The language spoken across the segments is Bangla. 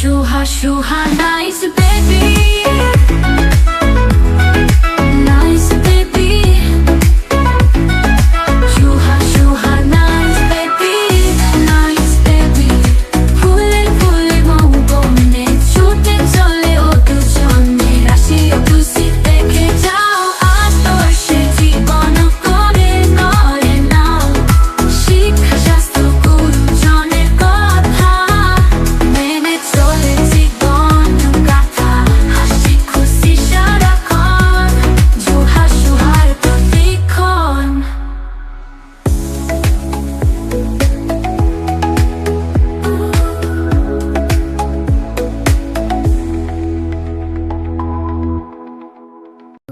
Shuha shuha nice baby, nice baby. Shuha shuha nice baby, nice baby. Phule phule mau bone chute chole o dujone rashi o tusi dekhe jao atorshi জীবন করে নয় নাও শিক্ষা শাস্ত্র গুরুজনের কথা মেনে চলে জীবন গাথা হাসি খুশি সারাক্ষণ জুহা সুহার প্রতিক্ষণ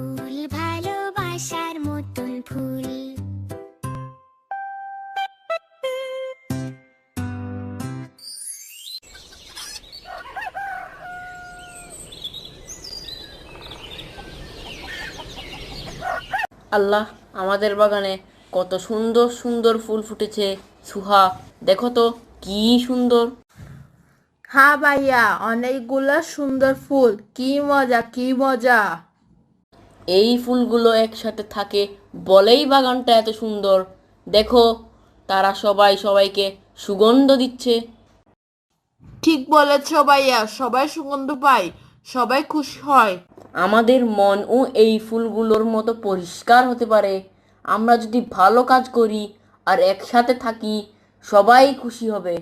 ফুল ভালোবাসার মতন ফুল আল্লাহ, আমাদের বাগানে কত সুন্দর সুন্দর ফুল ফুটেছে। সুহা, দেখো তো কি সুন্দর। হ্যাঁ ভাইয়া, অনেকগুলো সুন্দর ফুল। কি মজা, কি মজা। এই ফুলগুলো একসাথে থাকে বলেই বাগানটা এত সুন্দর। দেখো, তারা সবাই সবাইকে সুগন্ধ দিচ্ছে। ঠিক বলেছ ভাইয়া, সবাই সুগন্ধ পায়, সবাই খুশি হয়। আমাদের মনও এই ফুলগুলোর মতো পরিষ্কার হতে পারে। আমরা যদি ভালো কাজ করি আর একসাথে থাকি, সবাই খুশি হবে।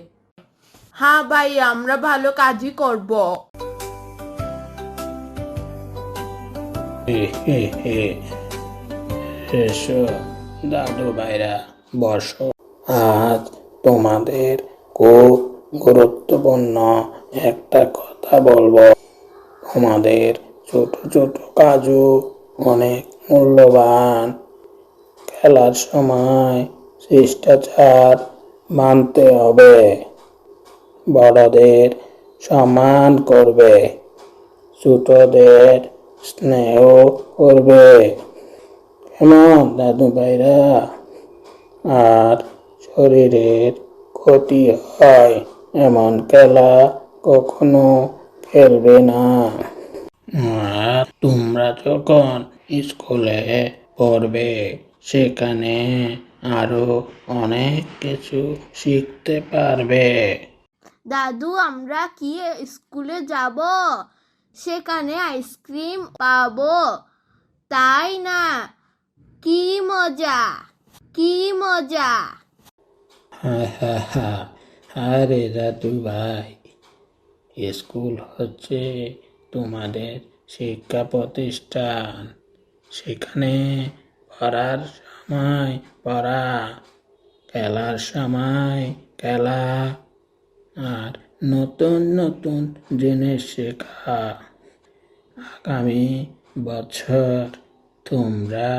হ্যাঁ ভাইয়া, আমরা ভালো কাজই করব। এসো দাদু ভাইরা, বসো। আজ তোমাদের খুব গুরুত্বপূর্ণ একটা কথা বলবো। তোমাদের ছোট ছোট কাজও অনেক মূল্যবান। খেলার সময় শিষ্টাচার মানতে হবে, বড়দের সম্মান করবে, ছোটদের স্নেহ করবে। কেমন দাদু ভাইরা? আর শরীরের ক্ষতি হয় এমন খেলা কখনো খেলবে না। আর তোমরা যখন স্কুলে পড়বে, সেখানে আরো অনেক কিছু শিখতে পারবে। দাদু, আমরা কি স্কুলে যাব? সেখানে আইসক্রিম পাবো, তাই না? কি মজা, কি মজা। আরে দাদু ভাই, স্কুল হচ্ছে তোমাদের শিক্ষা প্রতিষ্ঠান। সেখানে পড়ার সময় পড়া, খেলার সময় খেলা, আর নতুন নতুন জিনিস শেখা। আগামী বছর তোমরা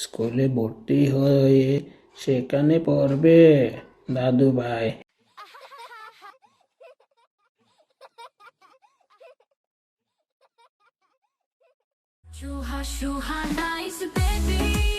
স্কুলে ভর্তি হয়ে সেখানে পড়বে দাদু ভাই। Shuha shuha nice baby.